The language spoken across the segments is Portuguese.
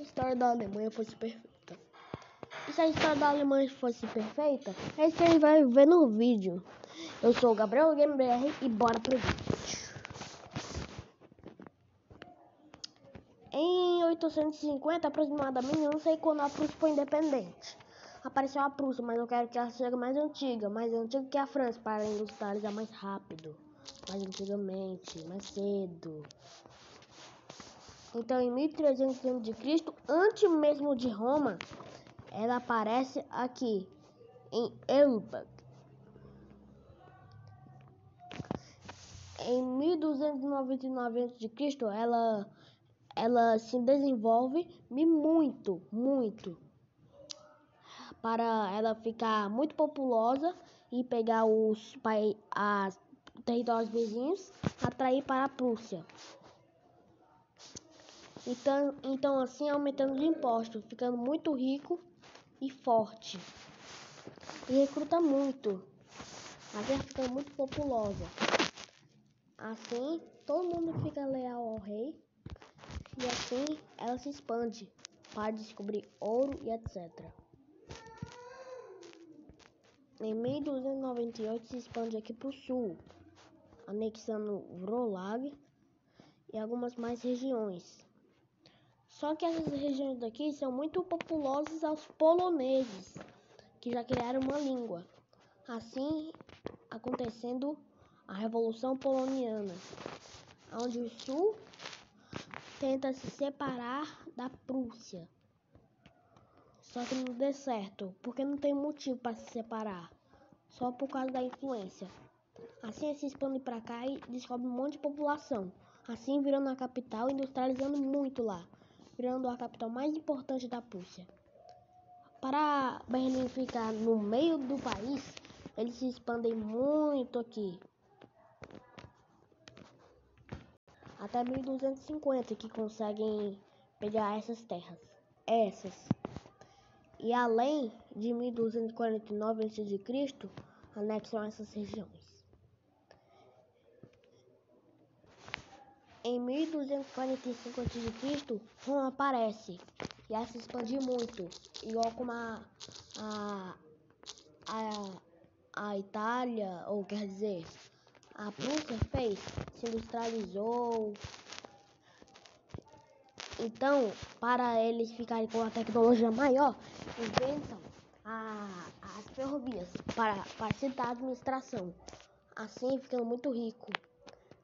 história da Alemanha fosse perfeita. E se a história da Alemanha fosse perfeita, é isso que a gente vai ver no vídeo. Eu sou o Gabriel GameBR e bora pro vídeo. Em 850 aproximadamente, eu não sei quando a Prússia foi independente. Apareceu a Prússia, mas eu quero que ela seja mais antiga que a França, para industrializar mais rápido, mais antigamente, mais cedo. Então, em 1300 a.C., antes mesmo de Roma, ela aparece aqui, em Elba. Em 1299 a.C., ela se desenvolve muito, para ela ficar muito populosa e pegar os territórios vizinhos, atrair para a Prússia. Então assim aumentando os impostos, ficando muito rico e forte. E recruta muito. A guerra fica muito populosa. Assim, todo mundo fica leal ao rei. E assim, ela se expande para descobrir ouro e etc. Em 1298 se expande aqui para o sul, anexando Wrocław e algumas mais regiões. Só que essas regiões daqui são muito populosas aos poloneses, que já criaram uma língua. Assim, acontecendo a Revolução Poloniana, onde o sul tenta se separar da Prússia. Só que não deu certo, porque não tem motivo para se separar, só por causa da influência. Assim eles se expandem para cá e descobrem um monte de população. Assim virando a capital, industrializando muito lá, virando a capital mais importante da Prússia. Para Berlim ficar no meio do país, eles se expandem muito aqui. Até 1250 que conseguem pegar essas terras. E além de 1249 a.C., anexam essas regiões. Em 1245 a.C., Roma aparece e ela se expandiu muito, igual como a Itália, ou quer dizer, a Prússia fez, se industrializou. Então, para eles ficarem com a tecnologia maior, inventam as ferrovias para facilitar a administração. Assim, ficando muito rico.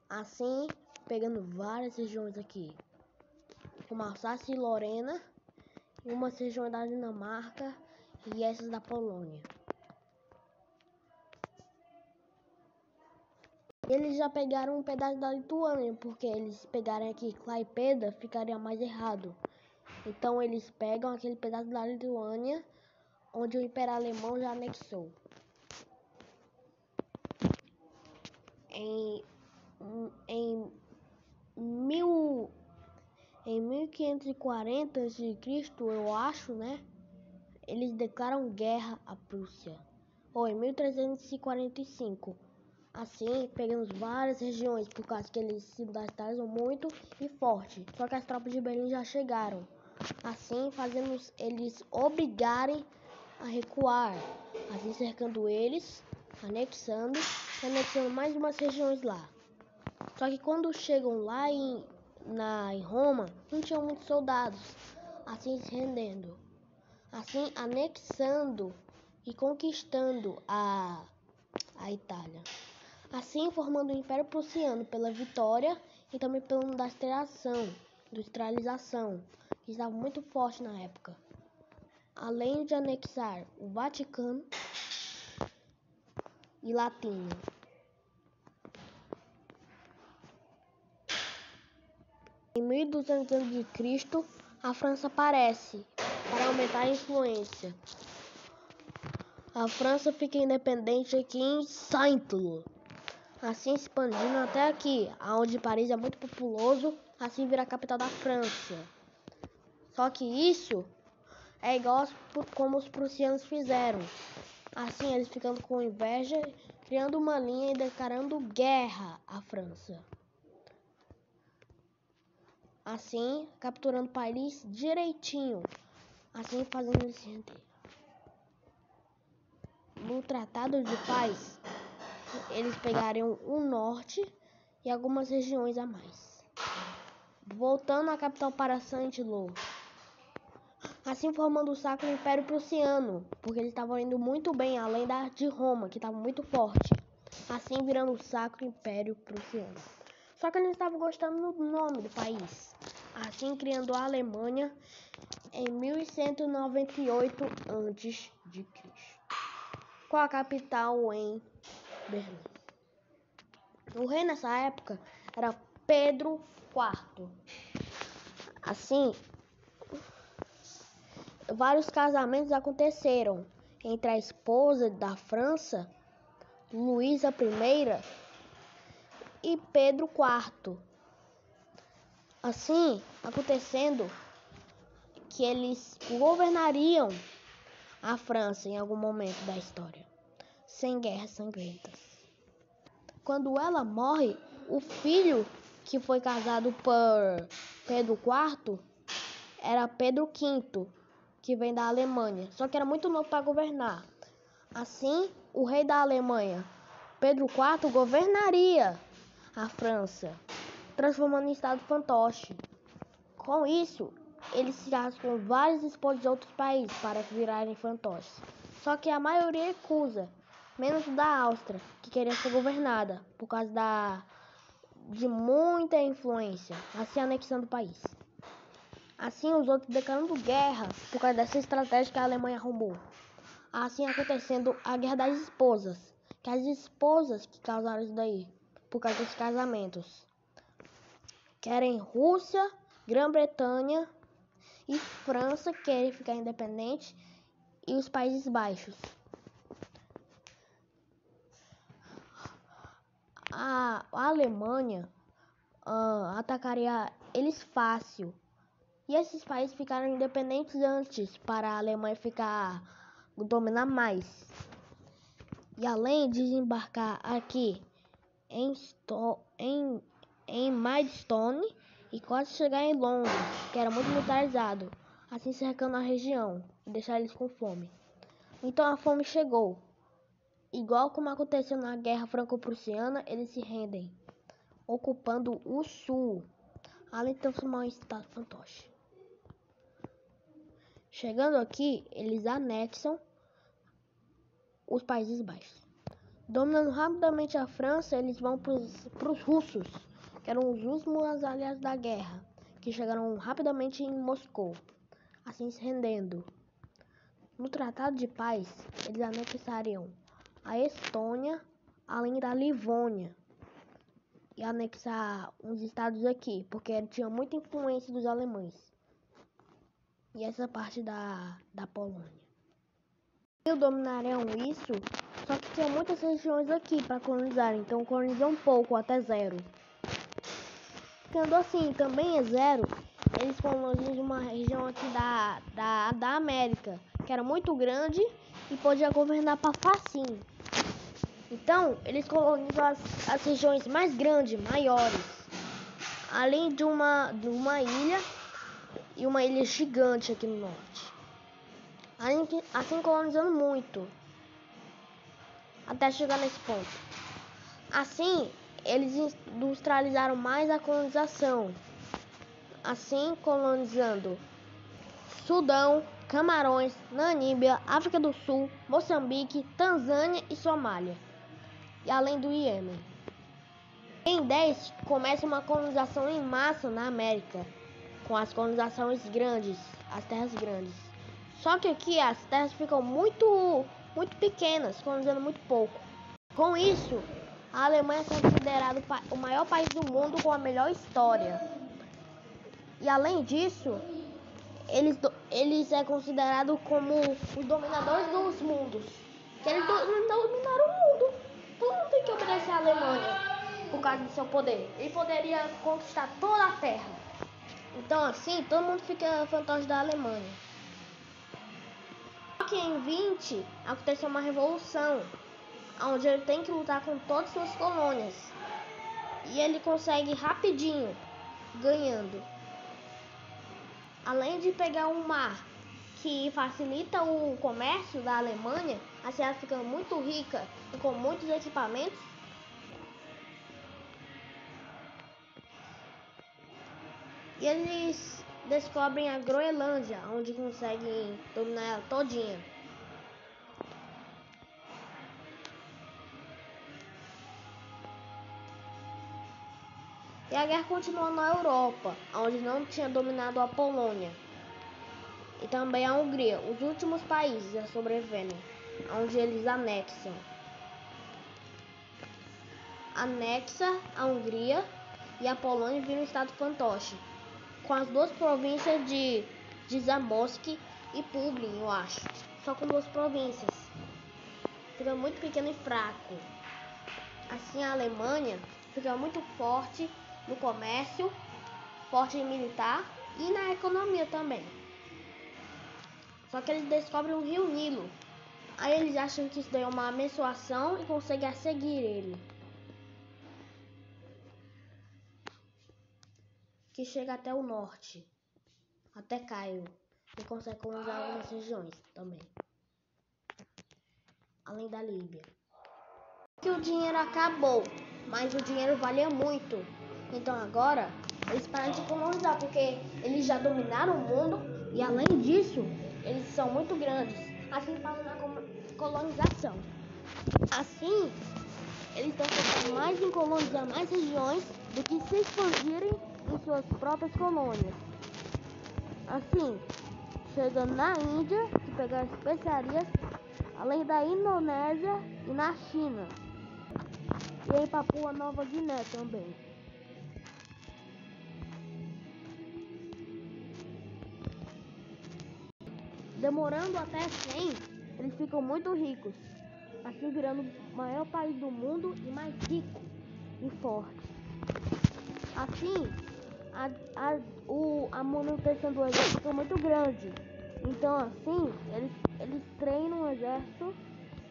Assim, pegando várias regiões aqui, como Alsácia e Lorena, e umas regiões da Dinamarca e essas da Polônia. Eles já pegaram um pedaço da Lituânia, porque eles pegarem aqui Klaipėda ficaria mais errado. Então eles pegam aquele pedaço da Lituânia, onde o Império Alemão já anexou. Em 1540 a.C., eu acho, né? Eles declaram guerra à Prússia. Ou em 1345. Assim, pegamos várias regiões, por causa que eles se industrializam muito e forte. Só que as tropas de Berlim já chegaram. Assim, fazemos eles obrigarem a recuar. Assim, cercando eles, anexando mais umas regiões lá. Só que quando chegam lá em Roma, não tinham muitos soldados. Assim, se rendendo. Assim, anexando e conquistando a Itália. Assim, formando o Império Prussiano pela vitória e também pela industrialização, que estava muito forte na época. Além de anexar o Vaticano e Latina. Em 1200 a.C., a França aparece para aumentar a influência. A França fica independente aqui em Saint-Lô. Assim expandindo até aqui, onde Paris é muito populoso, assim vira a capital da França. Só que isso é igual como os prussianos fizeram. Assim eles ficando com inveja, criando uma linha e declarando guerra à França. assim capturando o país direitinho, assim fazendo eles se render. No Tratado de Paz, eles pegariam o norte e algumas regiões a mais, voltando a capital para Saint-Lô, assim formando o Sacro Império Prussiano, porque eles estavam indo muito bem, além da de Roma, que estava muito forte, assim virando o Sacro Império Prussiano. Só que eles estavam gostando do nome do país, assim criando a Alemanha em 1198 a.C., com a capital em Berlim. O rei nessa época era Pedro IV. Assim, vários casamentos aconteceram entre a esposa da França, Luísa I, e Pedro IV. Assim, acontecendo que eles governariam a França em algum momento da história, sem guerras sangrentas. Quando ela morre, o filho que foi casado por Pedro IV era Pedro V, que vem da Alemanha, só que era muito novo para governar. Assim, o rei da Alemanha, Pedro IV, governaria a França, transformando em estado fantoche. Com isso, eles se rasgam vários esposos de outros países para virarem fantoches. Só que a maioria recusa, menos da Áustria, que queria ser governada por causa de muita influência, assim anexando o país. Assim, os outros declarando guerra por causa dessa estratégia que a Alemanha arrumou. Assim, acontecendo a Guerra das Esposas, que as esposas que causaram isso daí, por causa dos casamentos. Querem Rússia, Grã-Bretanha e França querem ficar independente, e os Países Baixos. A Alemanha atacaria eles fácil. E esses países ficaram independentes antes para a Alemanha dominar mais. E além de desembarcar aqui em Maidstone e quase chegar em Londres, que era muito militarizado, assim cercando a região e deixar eles com fome. Então a fome chegou. Igual como aconteceu na Guerra Franco-Prussiana, eles se rendem, ocupando o sul, além de transformar em estado fantoche. Chegando aqui, eles anexam os Países Baixos. Dominando rapidamente a França, eles vão para os russos, que eram os últimos aliados da guerra, que chegaram rapidamente em Moscou, assim se rendendo. No Tratado de Paz, eles anexariam a Estônia, além da Livônia, e anexar uns estados aqui, porque tinha muita influência dos alemães. E essa parte da Polônia. Eles dominariam isso, só que tinha muitas regiões aqui para colonizar, então colonizam um pouco, até zero. Ficando assim, também é zero, eles colonizam uma região aqui da América, que era muito grande e podia governar para facinho. Então, eles colonizam as regiões mais grandes, maiores, além de uma ilha, e uma ilha gigante aqui no norte. Assim colonizando muito, até chegar nesse ponto. Assim, eles industrializaram mais a colonização. Assim, colonizando Sudão, Camarões, Namíbia, África do Sul, Moçambique, Tanzânia e Somália. E além do Iêmen. Em 10, começa uma colonização em massa na América, com as colonizações grandes, as terras grandes. Só que aqui as terras ficam muito pequenas, colonizando muito pouco. Com isso, a Alemanha é considerada o maior país do mundo com a melhor história. E além disso, eles é considerado como os dominadores dos mundos. Que eles dominaram o mundo. Todo mundo tem que obedecer à Alemanha por causa do seu poder. Ele poderia conquistar toda a terra. Então assim, todo mundo fica fantoche da Alemanha. Só que em 20 aconteceu uma revolução, onde ele tem que lutar com todas as suas colônias. E ele consegue rapidinho, ganhando. Além de pegar um mar que facilita o comércio da Alemanha, a cidade fica muito rica e com muitos equipamentos. E eles descobrem a Groenlândia, onde conseguem dominar ela todinha. E a guerra continua na Europa, onde não tinha dominado a Polônia. E também a Hungria, os últimos países a sobreviverem, onde eles anexam. Anexa a Hungria e a Polônia vira um estado fantoche, com as duas províncias de Zamość e Lublin, eu acho. Só com duas províncias. Fica muito pequeno e fraco. Assim a Alemanha fica muito forte no comércio, forte em militar e na economia também. Só que eles descobrem o rio Nilo. Aí eles acham que isso daí é uma menstruação e conseguem seguir ele. Que chega até o norte, até Cairo. E consegue colonizar algumas regiões também. Além da Líbia. Que o dinheiro acabou, mas o dinheiro valia muito. Então agora eles param de colonizar, porque eles já dominaram o mundo e além disso, eles são muito grandes. Assim falam na colonização. Assim, eles estão focando mais em colonizar mais regiões do que se expandirem em suas próprias colônias. Assim, chegando na Índia, que pegar especiarias, além da Indonésia e na China. E em Papua Nova Guiné também. Demorando até 100, eles ficam muito ricos, assim virando o maior país do mundo e mais rico e forte. Assim, a manutenção do exército fica muito grande. Então assim, eles treinam um exército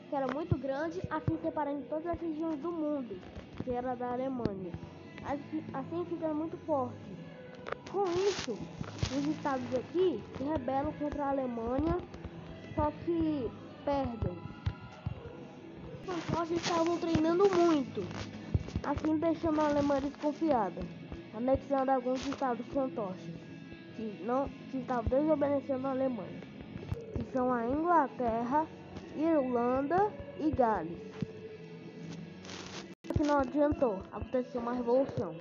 que era muito grande, assim separando todas as regiões do mundo, que era da Alemanha. Assim fica muito forte. Com isso, os estados aqui se rebelam contra a Alemanha, só que perdem. Os fantoches estavam treinando muito, assim deixando a Alemanha desconfiada, anexando alguns estados fantoches que estavam desobedecendo a Alemanha, que são a Inglaterra, Irlanda e Gales. Que não adiantou, aconteceu uma revolução.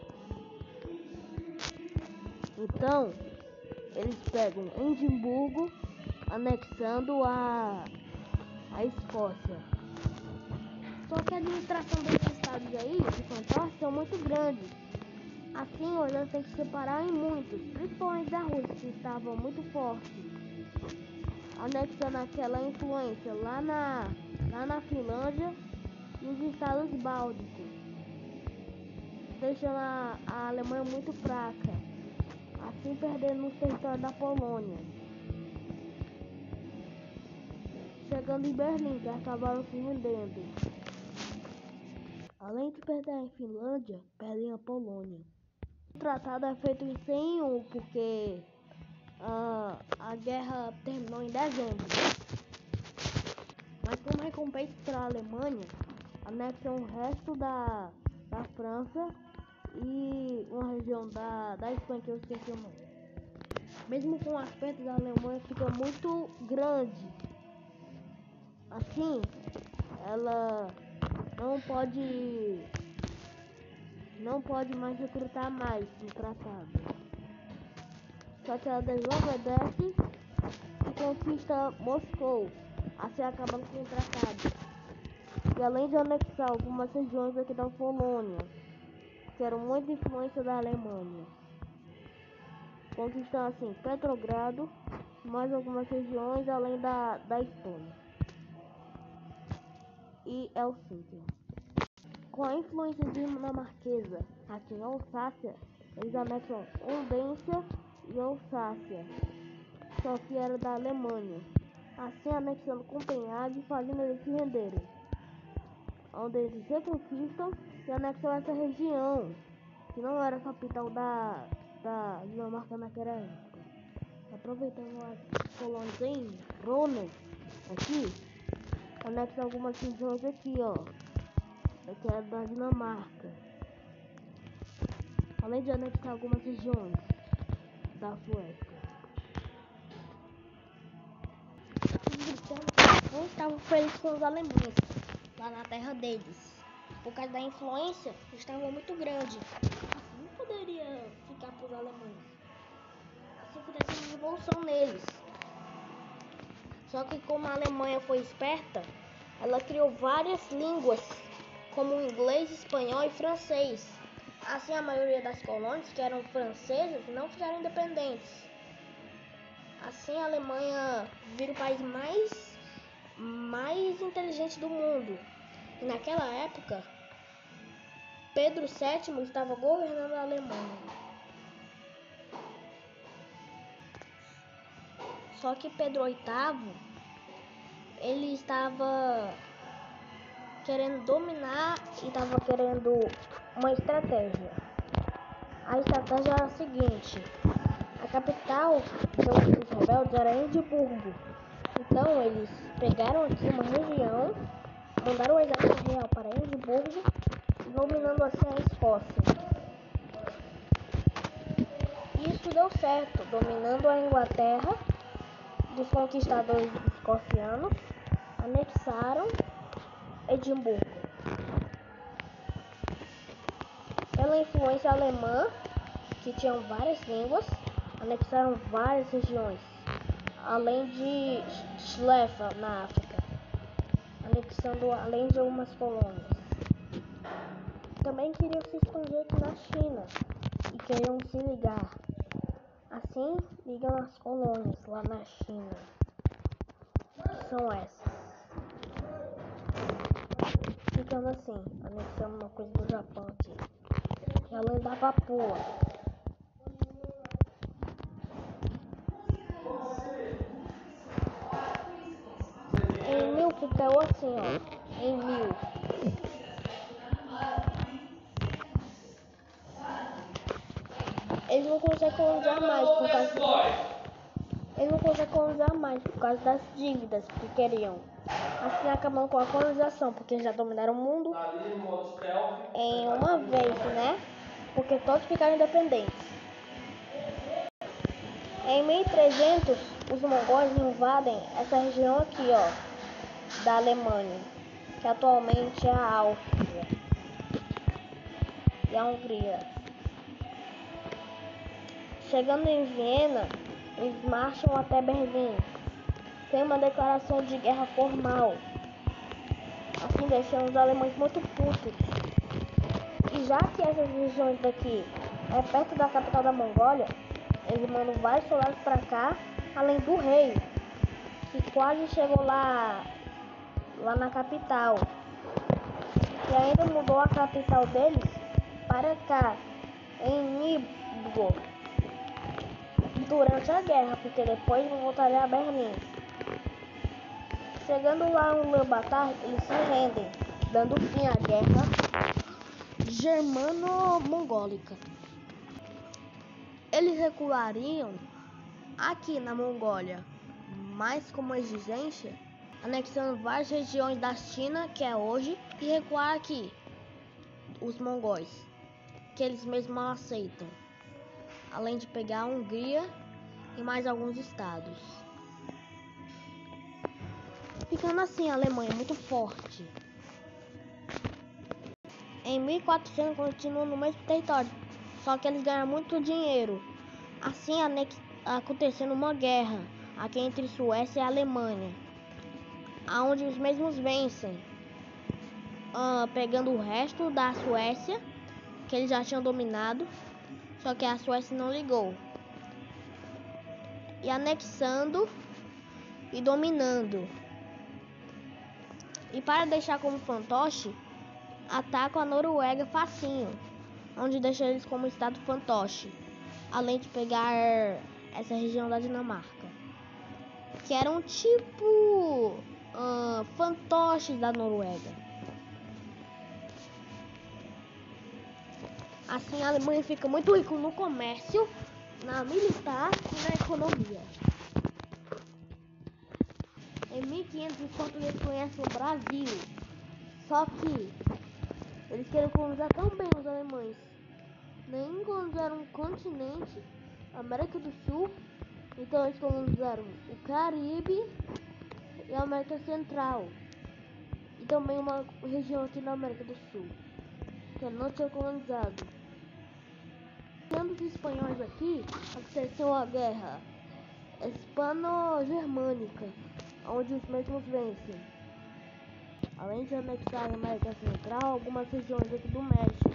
Então, eles pegam Edimburgo, anexando a Escócia. Só que a administração desses estados aí, de fantoches, são muito grandes. Assim, o exército tem que separar em muitos, principalmente da Rússia, que estavam muito fortes. Anexando aquela influência lá na Finlândia e os estados bálticos, deixando a Alemanha muito fraca, assim perdendo o território da Polônia. Chegando em Berlim, que acabaram se rendendo. Além de perder a Finlândia, perdem a Polônia. O tratado é feito em 101, porque a guerra terminou em dezembro. Mas como recompensa para a Alemanha, anexam o resto da França e uma região da Espanha que eu esqueci o nome. Mesmo com as perdas, a Alemanha fica muito grande. Assim, ela não pode mais recrutar mais no tratado. Só que ela desobedece e conquista Moscou, assim acabando com o tratado. E além de anexar algumas regiões aqui da Polônia, que eram muita influência da Alemanha, conquistando assim Petrogrado, mais algumas regiões além da Estônia e Helsinki. Com a influência dinamarquesa aqui em Alsácia, eles anexam Ondência e Alsácia, só que era da Alemanha, assim anexando Copenhague e fazendo eles se renderem, onde eles reconquistam e anexam essa região, que não era a capital da Dinamarca naquela época. Aproveitando as colônias em Rono, aqui, anexa algumas regiões aqui, ó. Daqui é da Dinamarca. Além de anexar algumas regiões da Suécia. Os britânicos não estavam felizes com os alemães lá na terra deles. Por causa da influência, estava muito grande. Não poderia ficar para os alemães. Assim aconteceu uma revolução neles. Só que como a Alemanha foi esperta, ela criou várias línguas, como inglês, espanhol e francês. Assim a maioria das colônias, que eram francesas, não ficaram independentes. Assim a Alemanha vira o país mais inteligente do mundo. E naquela época, Pedro VII estava governando a Alemanha. Só que Pedro VIII, ele estava querendo dominar e estava querendo uma estratégia. A estratégia era a seguinte: a capital dos rebeldes era Edimburgo. Então eles pegaram aqui uma região, mandaram o exército real para Edimburgo, dominando assim a Escócia. Isso deu certo, dominando a Inglaterra. Dos conquistadores escocianos, anexaram Edimburgo. Pela influência alemã, que tinham várias línguas, anexaram várias regiões, além de Schleswig na África, anexando além de algumas colônias. Também queriam se expandir aqui na China e queriam se ligar. Assim, ligam as colônias lá na China. Que são essas. Ficando assim, anexando uma coisa do Japão aqui. E além da Papua. Em 1000 ficou assim, ó. Em 1000. Eles não conseguem colonizar mais por causa. Eles não conseguem colonizar mais por causa das dívidas que queriam. Assim acabam com a colonização, porque já dominaram o mundo em uma vez, né? Porque todos ficaram independentes. Em 1300, os mongóis invadem essa região aqui, ó, da Alemanha, que atualmente é a Áustria e a Hungria. Chegando em Viena, eles marcham até Berlim, sem uma declaração de guerra formal, assim deixando os alemães muito putos. E já que essas regiões daqui é perto da capital da Mongólia, eles mandam vários soldados para cá, além do rei, que quase chegou lá na capital. E ainda mudou a capital deles para cá, em Nibgo, durante a guerra, porque depois voltaria a Berlim. Chegando lá no Leobatar, eles se rendem, dando fim à guerra germano-mongólica. Eles recuariam aqui na Mongólia, mas como exigência, anexando várias regiões da China, que é hoje, e recuar aqui os mongóis, que eles mesmos não aceitam, além de pegar a Hungria e mais alguns estados. Ficando assim, a Alemanha é muito forte. Em 1400 continuam no mesmo território, só que eles ganham muito dinheiro. Assim acontecendo uma guerra aqui entre Suécia e Alemanha, aonde os mesmos vencem, pegando o resto da Suécia, que eles já tinham dominado, só que a Suécia não ligou, e anexando e dominando. E para deixar como fantoche, atacam a Noruega facinho, onde deixa eles como estado fantoche, além de pegar essa região da Dinamarca, que era um tipo fantoches da Noruega. Assim a Alemanha fica muito rica no comércio na militar e na economia. Em 1500 os portugueses conhecem o Brasil, só que eles queriam colonizar tão bem os alemães, nem colonizaram um continente, América do Sul, então eles colonizaram o Caribe e a América Central, e também uma região aqui na América do Sul, que não tinha colonizado. Sendo os espanhóis aqui, aconteceu a guerra hispano-germânica, onde os mesmos vencem. Além de anexar a América Central, algumas regiões aqui do México,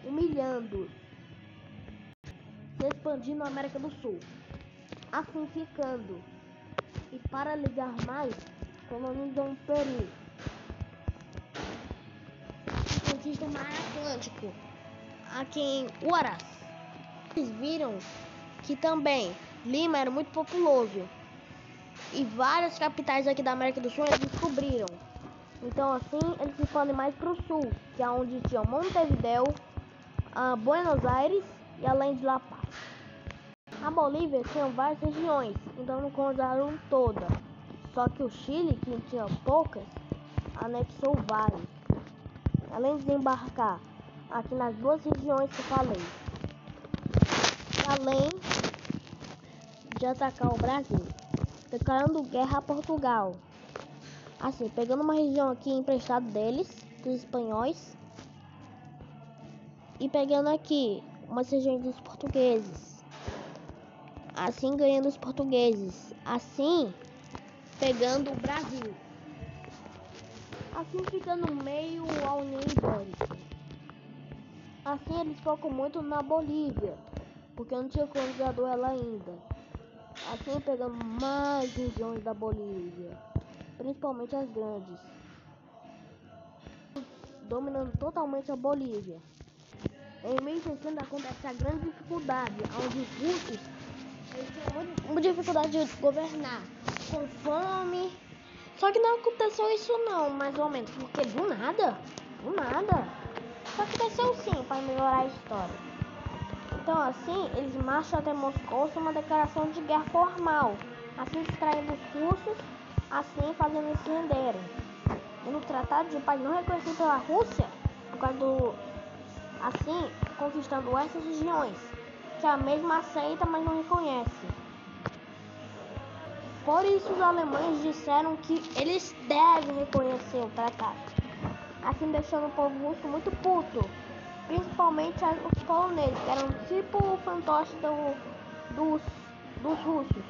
humilhando-os, se expandindo na América do Sul, assim ficando. E para ligar mais, colonizam o Peru, e conquistam o Mar Atlântico, aqui em Huaraz. Eles viram que também Lima era muito populoso e várias capitais aqui da América do Sul eles descobriram. Então assim eles se expandem mais para o sul, que é onde tinha Montevideo, Buenos Aires e além de La Paz. A Bolívia tinha várias regiões, então não colonizaram toda. Só que o Chile, que tinha poucas, anexou várias. Além de desembarcar aqui nas duas regiões que eu falei. Além de atacar o Brasil, declarando guerra a Portugal. Assim, pegando uma região aqui emprestada deles, dos espanhóis, e pegando aqui umas regiões dos portugueses. Assim, ganhando os portugueses. Assim, pegando o Brasil. Assim, ficando meio à União Ibérica. Assim, eles focam muito na Bolívia, porque não tinha colonizado ela ainda. Assim, pegando mais regiões da Bolívia, principalmente as grandes, dominando totalmente a Bolívia. Em 1600 acontece a grande dificuldade, onde os russos tinham muita dificuldade de governar, com fome. Só que não aconteceu isso não, mais ou menos, porque do nada, só aconteceu sim, para melhorar a história. Então assim, eles marcham até Moscou sem uma declaração de guerra formal, assim distraindo os russos, assim fazendo eles se renderem. E no Tratado de Paz não reconhecido pela Rússia, por causa do... assim, conquistando essas regiões, que a mesma aceita, mas não reconhece. Por isso os alemães disseram que eles devem reconhecer o tratado, assim deixando o povo russo muito puto, principalmente os poloneses, que eram tipo o fantoche dos russos,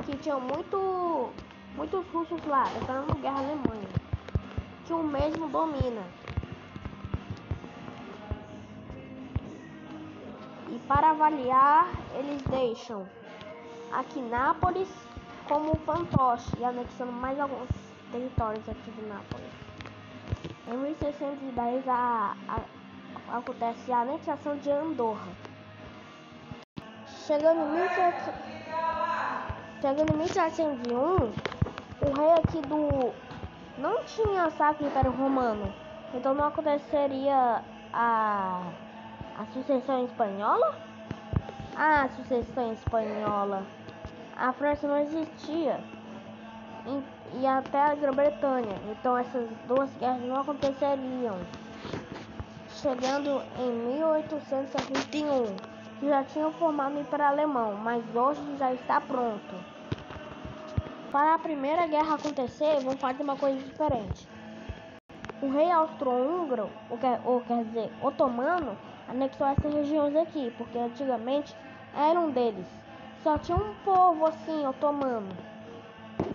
que tinham muitos russos lá, declarando guerra à Alemanha, que o mesmo domina. E para avaliar, eles deixam aqui Nápoles como fantoche e anexando mais alguns territórios aqui de Nápoles. Em 1610 acontece a anexação de Andorra. Chegando em 1701, o rei aqui não tinha Sacro Império Romano, então não aconteceria a sucessão espanhola? A sucessão espanhola. A França não existia e até a Grã-Bretanha, então essas duas guerras não aconteceriam. Chegando em 1821, que já tinham formado o Império Alemão, mas hoje já está pronto. Para a Primeira Guerra acontecer, vão fazer uma coisa diferente. O rei austro-húngaro, ou quer dizer, otomano, anexou essas regiões aqui, porque antigamente eram deles. Só tinha um povo assim, otomano,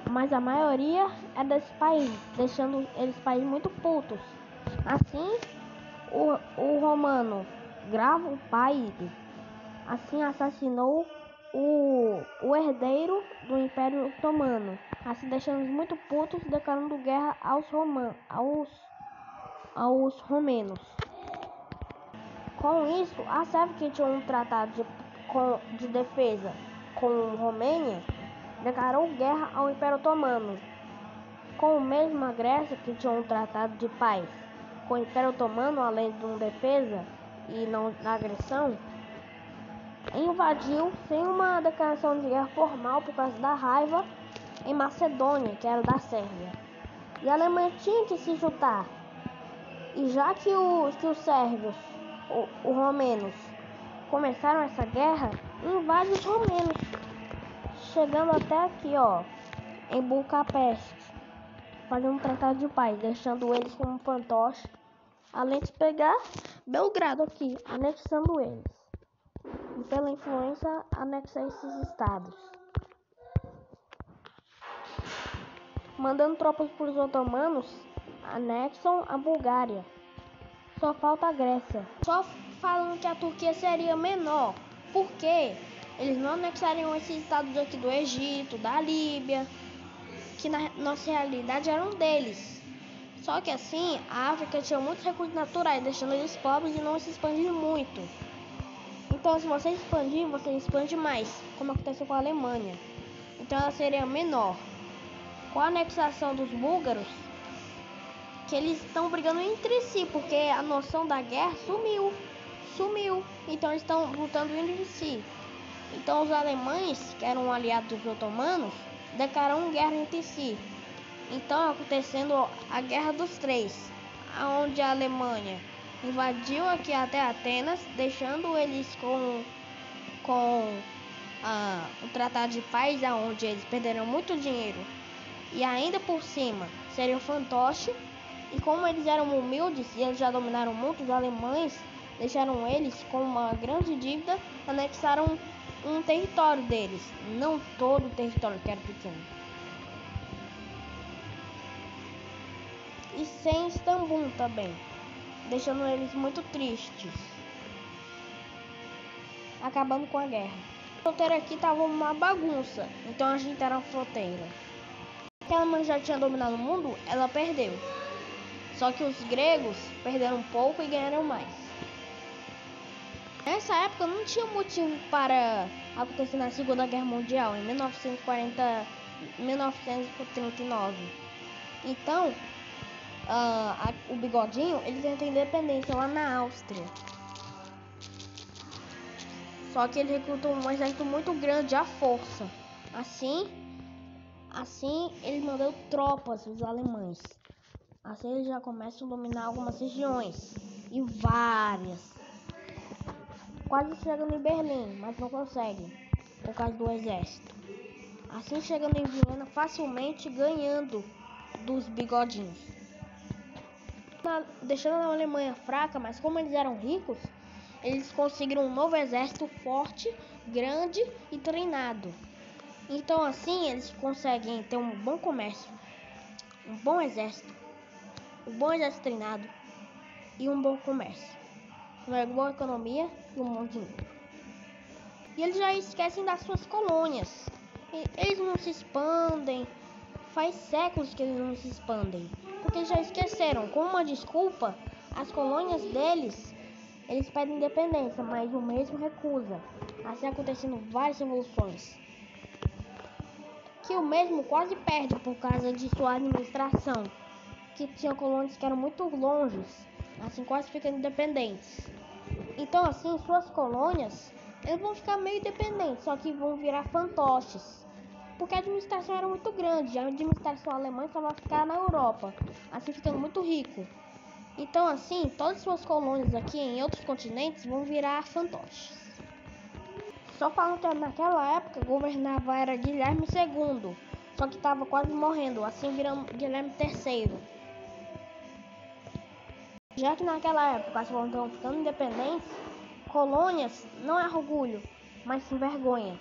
mas a maioria é desse país, deixando eles países muito putos. Assim, o romano Gravo, o pai, assim assassinou o herdeiro do Império Otomano, assim deixando-os muito putos, declarando guerra aos romenos. Com isso, a Sérvia, que tinha um tratado de defesa com Romênia, declarou guerra ao Império Otomano. Com o mesmo a Grécia, que tinha um tratado de paz com o Império Otomano, além de uma defesa e não na agressão, invadiu sem uma declaração de guerra formal por causa da raiva em Macedônia, que era da Sérvia. E a Alemanha tinha que se juntar. E já que os sérvios, os romenos, começaram essa guerra, invade os romenos, chegando até aqui, em Budapeste, fazendo um tratado de paz, deixando eles como fantoche, além de pegar Belgrado aqui, anexando eles. E pela influência, anexar esses estados. Mandando tropas para os otomanos, anexam a Bulgária. Só falta a Grécia. Só falando que a Turquia seria menor, porque eles não anexariam esses estados aqui do Egito, da Líbia, que na nossa realidade eram deles. Só que assim, a África tinha muitos recursos naturais, deixando eles pobres e não se expandir muito. Então, se você expandir, você expande mais, como aconteceu com a Alemanha. Então, ela seria menor. Com a anexação dos búlgaros, que eles estão brigando entre si, porque a noção da guerra sumiu. Então, eles estão lutando entre si. Então, os alemães, que eram aliados dos otomanos, declararam guerra entre si. Então, acontecendo a Guerra dos Três, onde a Alemanha invadiu aqui até Atenas, deixando eles com o Tratado de Paz, onde eles perderam muito dinheiro e ainda por cima seriam fantoche. E como eles eram humildes e eles já dominaram muito, os alemães deixaram eles com uma grande dívida, anexaram um território deles, não todo o território, que era pequeno. E sem Istambul também, deixando eles muito tristes, acabando com a guerra. A fronteira aqui estava uma bagunça, então a gente era a fronteira. Porque a Alemanha já tinha dominado o mundo, ela perdeu. Só que os gregos perderam um pouco e ganharam mais. Nessa época não tinha motivo para acontecer na Segunda Guerra Mundial, em 1939. Então, o Bigodinho, ele tentou independência lá na Áustria. Só que ele recrutou um exército muito grande à força. Assim ele mandou tropas, os alemães. Assim eles já começam a dominar algumas regiões. E várias. Quase chegando em Berlim, mas não conseguem, por causa do exército. Assim chegando em Viena, facilmente ganhando dos bigodinhos. Deixando a Alemanha fraca, mas como eles eram ricos, eles conseguiram um novo exército forte, grande e treinado. Então assim eles conseguem ter um bom comércio, um bom exército treinado e um bom comércio, uma boa economia e um bom dinheiro. E eles já esquecem das suas colônias. Eles não se expandem, faz séculos que eles não se expandem, porque eles já esqueceram. Com uma desculpa, as colônias deles, eles pedem independência, mas o mesmo recusa. Assim acontecendo várias revoluções, que o mesmo quase perde por causa de sua administração, que tinha colônias que eram muito longe, assim quase ficando independentes. Então assim, suas colônias, eles vão ficar meio independentes, só que vão virar fantoches, porque a administração era muito grande, a administração alemã só vai ficar na Europa, assim ficando muito rico. Então assim, todas suas colônias aqui em outros continentes vão virar fantoches. Só falando que naquela época governava era Guilherme II, só que estava quase morrendo, assim virando Guilherme III. Já que naquela época as colônias estão ficando independentes, colônias não é orgulho, mas sim vergonha.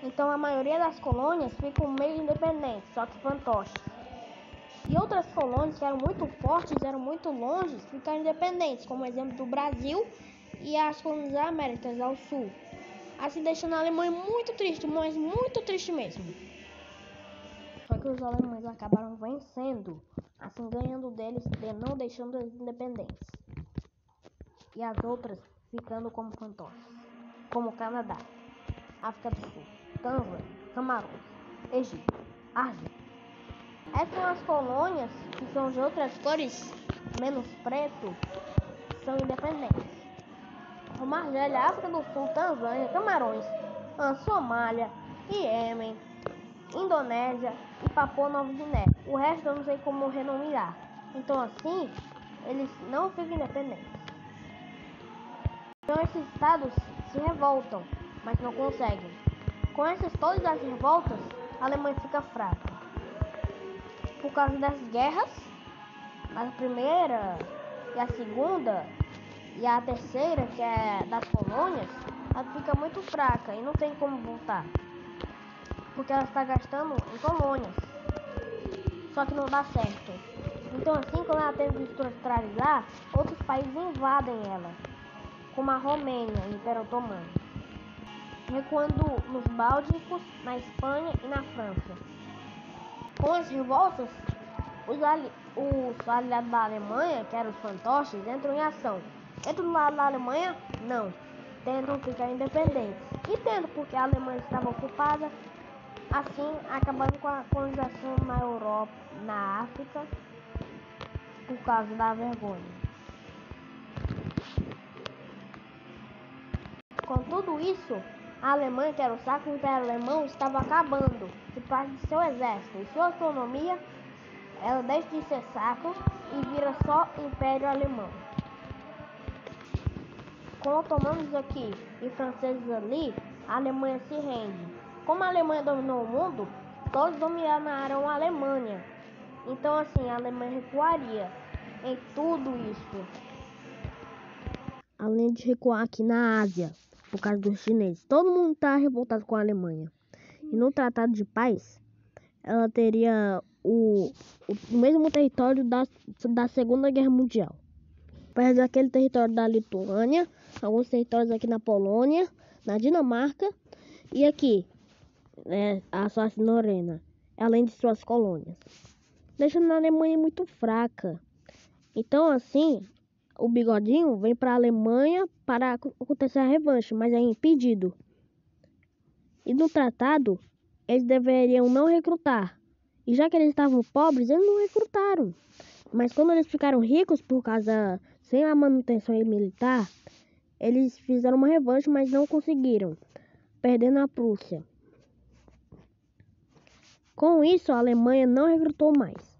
Então a maioria das colônias ficam meio independentes, só que fantoches. E outras colônias que eram muito fortes, eram muito longe, ficaram independentes, como o exemplo do Brasil e as colônias da Américas ao sul. Assim deixando a Alemanha muito triste, mas muito triste mesmo. Só que os alemães acabaram vencendo, assim ganhando deles, não deixando eles independentes. E as outras ficando como fantoches, como Canadá, África do Sul, Tanzânia, Camarões, Egito, Argélia. Essas são as colônias que são de outras cores, menos preto, são independentes. Mar Argélia, África do Sul, Tanzânia, Camarões, Somália, Iêmen, Indonésia e Papua Nova Guiné. O resto eu não sei como renomear. Então assim, eles não ficam independentes. Então esses estados se revoltam, mas não conseguem. Com todas as revoltas, a Alemanha fica fraca. Por causa das guerras, a primeira e a segunda e a terceira, que é das colônias, ela fica muito fraca e não tem como voltar. Porque ela está gastando em colônias. Só que não dá certo. Então assim, quando ela tenta estruturalizar, outros países invadem ela, como a Romênia, o Império Otomano, recuando nos Bálticos, na Espanha e na França. Com as revoltas, os aliados da Alemanha, que eram os fantoches, entram em ação. Entram do lado da Alemanha? Não. Tentam ficar independentes. E tentam, porque a Alemanha estava ocupada, assim, acabando com a colonização na Europa, na África, por causa da vergonha. Com tudo isso, a Alemanha, que era o Sacro Império Alemão, estava acabando. Se parte de seu exército e sua autonomia, ela deixa de ser sacro e vira só Império Alemão. Com otomanos aqui e franceses ali, a Alemanha se rende. Como a Alemanha dominou o mundo, todos dominaram a Alemanha. Então assim, a Alemanha recuaria em tudo isso. Além de recuar aqui na Ásia, por causa dos chineses, todo mundo está revoltado com a Alemanha. E no Tratado de Paz, ela teria o mesmo território da Segunda Guerra Mundial. Perto daquele território da Lituânia, alguns territórios aqui na Polônia, na Dinamarca e aqui, a Alsácia-Lorena, além de suas colônias, deixando a Alemanha muito fraca. Então assim, o Bigodinho vem para a Alemanha para acontecer a revanche, mas é impedido. E no tratado, eles deveriam não recrutar. E já que eles estavam pobres, eles não recrutaram. Mas quando eles ficaram ricos por causa sem a manutenção militar, eles fizeram uma revanche, mas não conseguiram, perdendo a Prússia. Com isso, a Alemanha não recrutou mais.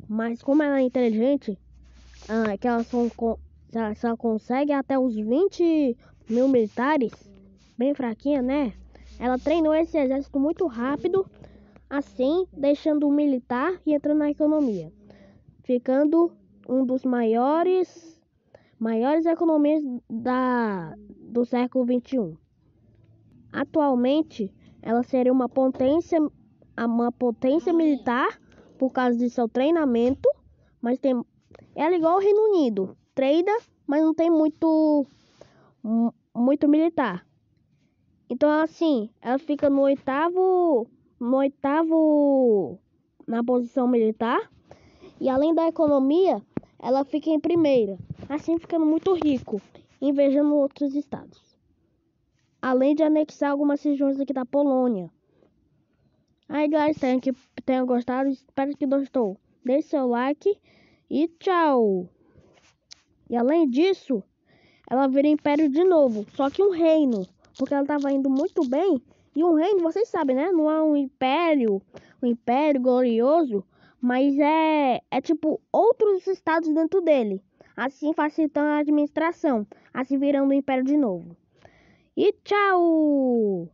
Mas como ela é inteligente, que ela só consegue até os 20 mil militares, bem fraquinha, né? Ela treinou esse exército muito rápido, assim, deixando o militar e entrando na economia, ficando um dos maiores economias do século XXI. Atualmente, ela seria uma potência militar por causa de seu treinamento, mas ela é igual ao Reino Unido, treina, mas não tem muito militar. Então assim, ela fica no oitavo na posição militar, e além da economia, ela fica em primeira, assim ficando muito rico, invejando outros estados. Além de anexar algumas regiões aqui da Polônia. Aí, guys, espero que tenham gostado, espero que gostou. Deixe seu like e tchau! E além disso, ela vira império de novo, só que um reino, porque ela estava indo muito bem. E um reino, vocês sabem, né? Não é um império glorioso, mas é tipo outros estados dentro dele, assim facilitando a administração, assim virando um império de novo. E tchau!